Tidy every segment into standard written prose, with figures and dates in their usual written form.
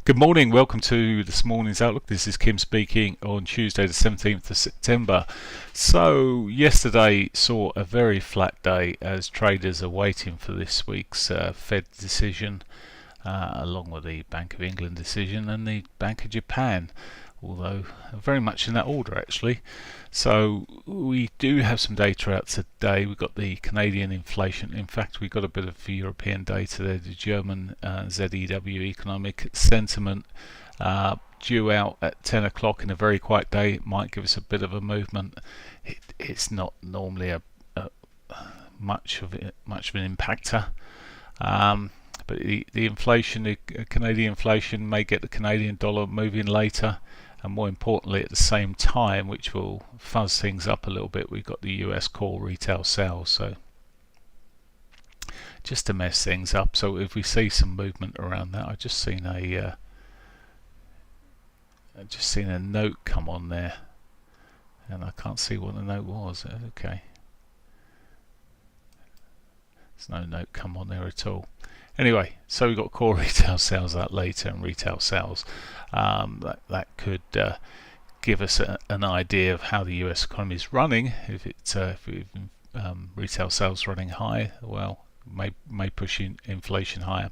Good morning, welcome to this morning's Outlook. This is Kim speaking on Tuesday the 17th of September. So yesterday saw a very flat day as traders are waiting for this week's Fed decision, along with the Bank of England decision and the Bank of Japan, although very much in that order actually. So we do have some data out today. We've got the Canadian inflation. In fact, we got a bit of European data there. The German ZEW economic sentiment due out at 10 o'clock in a very quiet day. It might give us a bit of a movement. It's not normally a much of an impactor. But the inflation, the Canadian inflation, may get the Canadian dollar moving later, and more importantly at the same time, which will fuzz things up a little bit, we've got the US core retail sales, so just to mess things up. So if we see some movement around that, I've just seen a note come on there, and I can't see what the note was. Okay, there's no note come on there at all. Anyway, so we've got core retail sales out later, and retail sales that could give us an idea of how the US economy is running. If retail sales running high, well, may push inflation higher.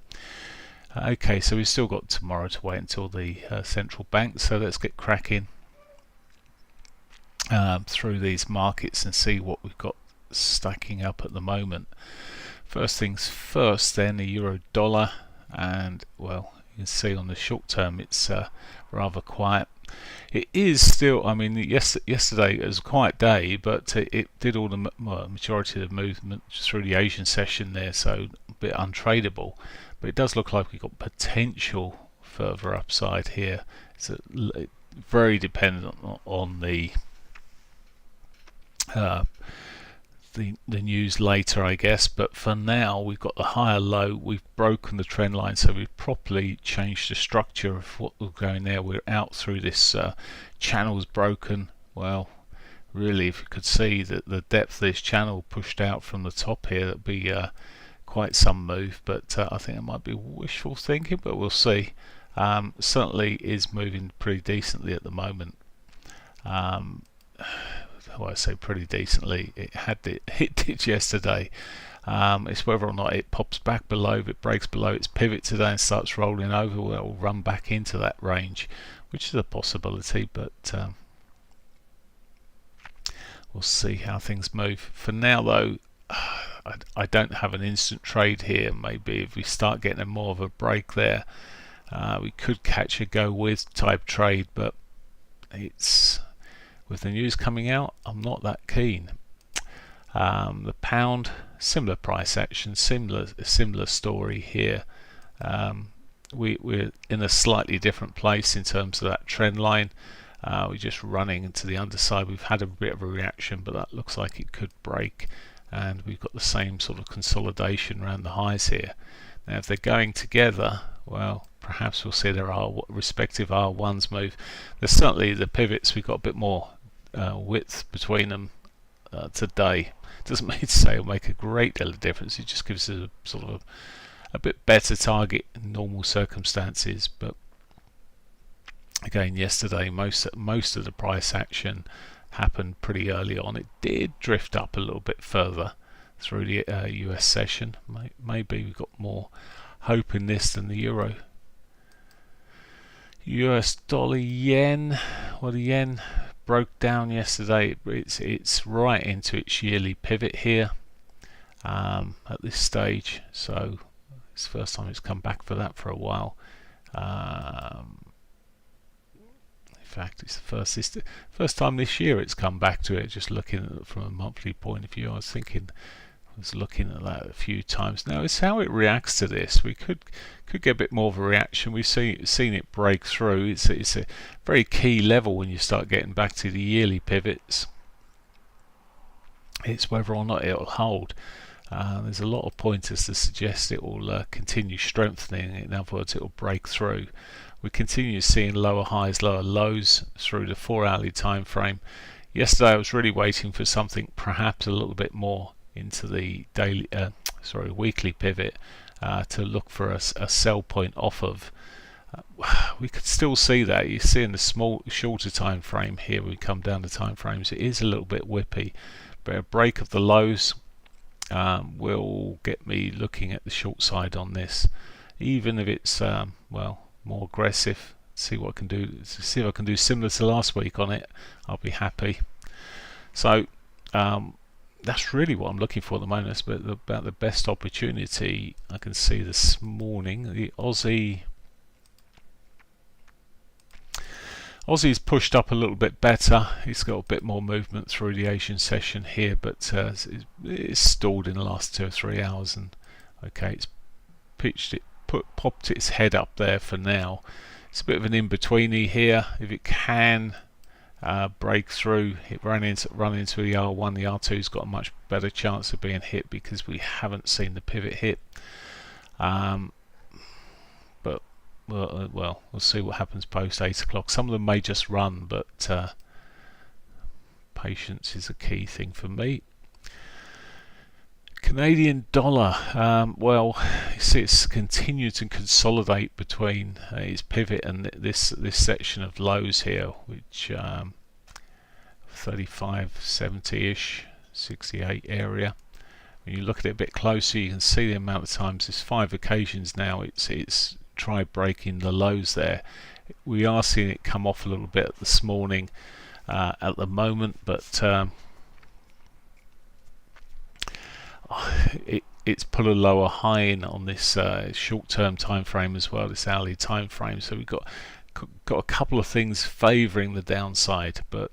Okay, so we've still got tomorrow to wait until the central bank. So let's get cracking through these markets and see what we've got stacking up at the moment. First things first, then, the euro dollar, and well, you can see on the short term it's rather quiet. It is still, I mean, yesterday it was a quiet day, but it did all the majority of the movement through the Asian session there, so a bit untradeable. But it does look like we've got potential further upside here. It's very dependent on the news later, I guess, but for now we've got the higher low. We've broken the trend line, so we've properly changed the structure of what we're going there. We're out through this channel's broken. Well, really, if you could see that the depth of this channel pushed out from the top here, that'd be quite some move, but I think it might be wishful thinking, but we'll see. Certainly is moving pretty decently at the moment. Well, I say pretty decently. It did yesterday. It's whether or not it pops back below. If it breaks below its pivot today and starts rolling over, well, it will run back into that range, which is a possibility, but we'll see how things move. For now though, I don't have an instant trade here. Maybe if we start getting more of a break there, we could catch a go with type trade, but it's with the news coming out, I'm not that keen. The pound, similar price action, similar story here. We're in a slightly different place in terms of that trend line. We're just running into the underside. We've had a bit of a reaction, but that looks like it could break, and we've got the same sort of consolidation around the highs here. Now if they're going together, well, perhaps we'll see their respective R1s move. There's certainly the pivots, we've got a bit more width between them today. Doesn't mean to say it'll make a great deal of difference. It just gives us a sort of a bit better target in normal circumstances. But again, yesterday most of the price action happened pretty early on. It did drift up a little bit further through the US session. Maybe we've got more hope in this than the euro. US dollar yen. Well, the yen broke down yesterday. It's right into its yearly pivot here at this stage, so it's the first time it's come back for that for a while. In fact, it's the first time this year it's come back to it. Just looking at it from a monthly point of view, I was looking at that a few times now. It's how it reacts to this. We could get a bit more of a reaction. We've seen it break through. It's a very key level when you start getting back to the yearly pivots. It's whether or not it'll hold. There's a lot of pointers to suggest it will continue strengthening. In other words, it will break through. We continue seeing lower highs, lower lows through the 4-hourly time frame. Yesterday I was really waiting for something perhaps a little bit more into the weekly pivot to look for a sell point off of. We could still see that. You see in the shorter time frame here, we come down the time frames, it is a little bit whippy, but a break of the lows will get me looking at the short side on this, even if it's well, more aggressive. See what I can do. See if I can do similar to last week on it. I'll be happy. So that's really what I'm looking for at the moment. That's about the best opportunity I can see this morning. The Aussie's pushed up a little bit better. It's got a bit more movement through the Asian session here, but it's stalled in the last 2 or 3 hours. And okay, it's popped its head up there for now. It's a bit of an in-betweeny here. If it can break through, it run into the R1. The R2's got a much better chance of being hit because we haven't seen the pivot hit. But well, we'll see what happens post 8 o'clock. Some of them may just run, but patience is a key thing for me. Canadian dollar, well, you see it's continued to consolidate between its pivot and this section of lows here, which 35.70ish, 68 area. When you look at it a bit closer, you can see the amount of times. There's 5 occasions now it's tried breaking the lows there. We are seeing it come off a little bit this morning at the moment, but it's put a lower high in on this short-term time frame as well, this hourly time frame. So we've got a couple of things favouring the downside, but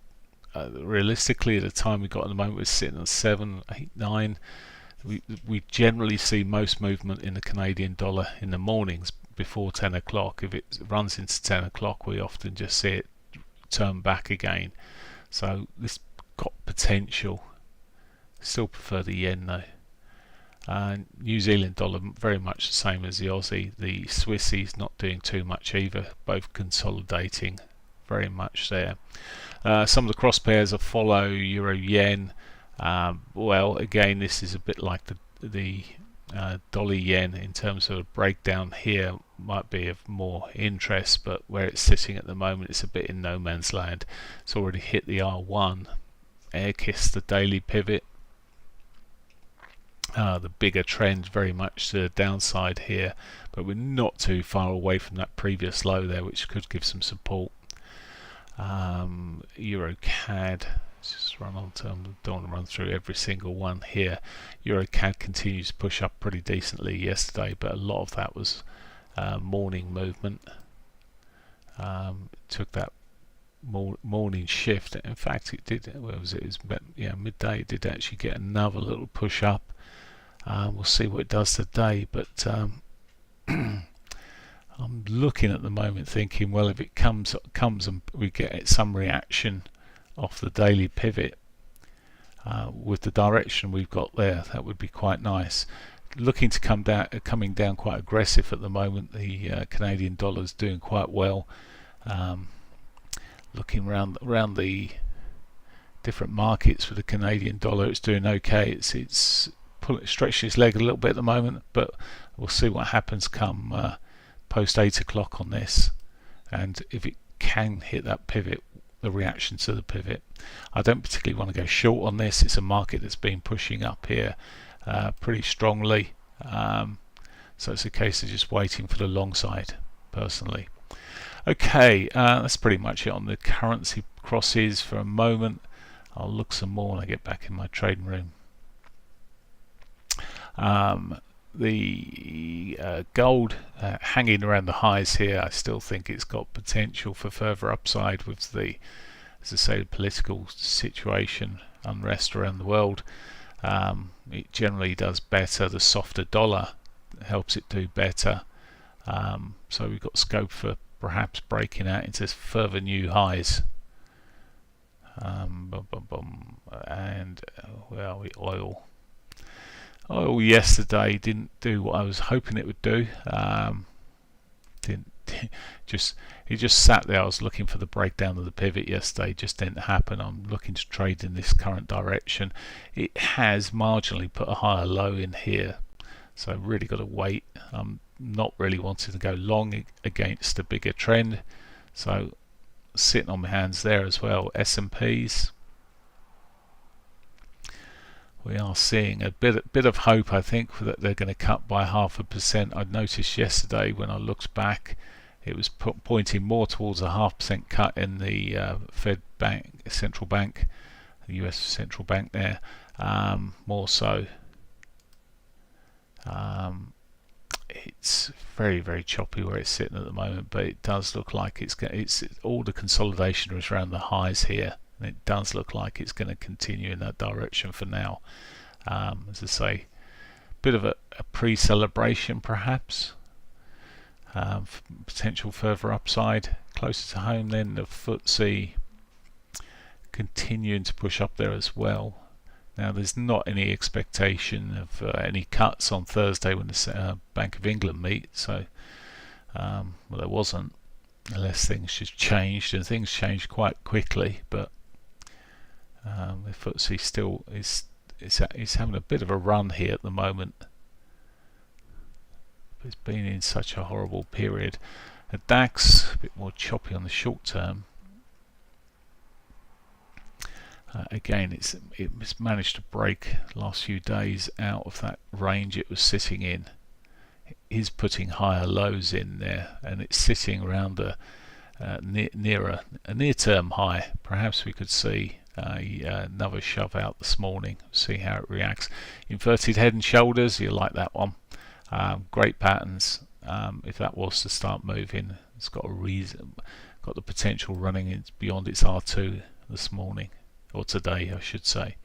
realistically, at the time we got at the moment, we're sitting at 7, 8, 9. We generally see most movement in the Canadian dollar in the mornings before 10 o'clock. If it runs into 10 o'clock, we often just see it turn back again. So this got potential. Still prefer the yen though. New Zealand dollar very much the same as the Aussie. The Swissie's not doing too much either, both consolidating very much there. Some of the cross pairs are follow euro yen. Well, again, this is a bit like the dollar yen in terms of a breakdown here. Might be of more interest, but where it's sitting at the moment, it's a bit in no man's land. It's already hit the R1, air kissed the daily pivot. The bigger trend very much to the downside here, but we're not too far away from that previous low there, which could give some support. Euro CAD, just run on to, don't want to run through every single one here. Euro CAD continues to push up pretty decently yesterday, but a lot of that was morning movement. Took that morning shift. In fact, it did. Where was it? It was midday. It did actually get another little push up. We'll see what it does today, but I'm looking at the moment thinking, well, if it comes and we get some reaction off the daily pivot with the direction we've got there, that would be quite nice. Looking to coming down quite aggressive at the moment. The Canadian dollar is doing quite well. Looking around the different markets for the Canadian dollar, it's doing okay. It's stretching its leg a little bit at the moment, but we'll see what happens come post 8 o'clock on this, and if it can hit that pivot, the reaction to the pivot. I don't particularly want to go short on this. It's a market that's been pushing up here pretty strongly, so it's a case of just waiting for the long side personally. Okay, that's pretty much it on the currency crosses for a moment. I'll look some more when I get back in my trading room. The gold hanging around the highs here. I still think it's got potential for further upside with the, as I say, political situation, unrest around the world. It generally does better. The softer dollar helps it do better. So we've got scope for perhaps breaking out into further new highs. And well, oil. Oil yesterday didn't do what I was hoping it would do. It just sat there. I was looking for the breakdown of the pivot yesterday. Just didn't happen. I'm looking to trade in this current direction. It has marginally put a higher low in here, So really got to wait. I'm not really wanting to go long against a bigger trend, so sitting on my hands there as well. S&Ps, we are seeing a bit of hope, I think, that they're going to cut by 0.5%. I'd noticed yesterday when I looked back, it was pointing more towards a 0.5% cut in the Fed bank, central bank, the US central bank there, more so. It's very choppy where it's sitting at the moment, but it does look like it's all the consolidation is around the highs here, and it does look like it's going to continue in that direction for now. As I say, bit of a pre-celebration perhaps, potential further upside closer to home. Then the FTSE continuing to push up there as well. Now there's not any expectation of any cuts on Thursday when the Bank of England meet, so well, there wasn't, unless things just changed, and things changed quite quickly. But the FTSE still is having a bit of a run here at the moment. It's been in such a horrible period. The DAX a bit more choppy on the short term. Again, it's managed to break the last few days out of that range it was sitting in. It is putting higher lows in there, and it's sitting around nearer a near-term high. Perhaps we could see another shove out this morning. See how it reacts. Inverted head and shoulders, you like that one? Great patterns. If that was to start moving, it's got a reason, got the potential running beyond its R2 this morning. Or today, I should say.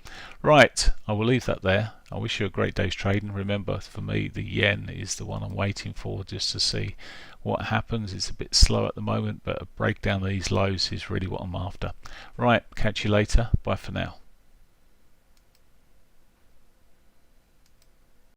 Right, I will leave that there. I wish you a great day's trading. Remember, for me, the yen is the one I'm waiting for, just to see what happens. It's a bit slow at the moment, but a breakdown of these lows is really what I'm after. Right, catch you later. Bye for now.